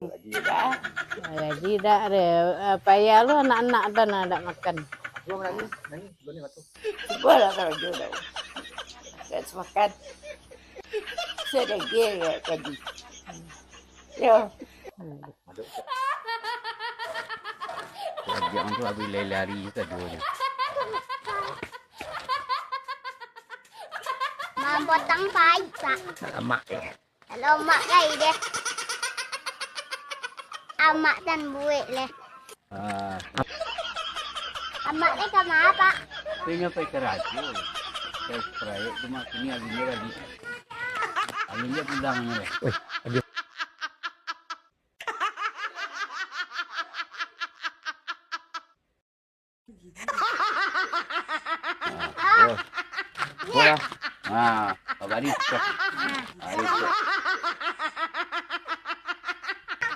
Gaji dah ada. Payah lu anak-anak dan ada makan. Gua nangis, boleh batu. Boleh kalau juga. Kat makan. Sedekah ya gaji. Yo. Jangan tu habis lari juga dulu. Mak potong pai, Pak. Mak Kalau mak kai dia. Amak dan buik leh. Amak ni ke mana, Pak? Kayaknya pakai keracu. Saya perayaan cuma sini alimnya lagi. Alimnya pulang ni. Bola. Baris. Baris.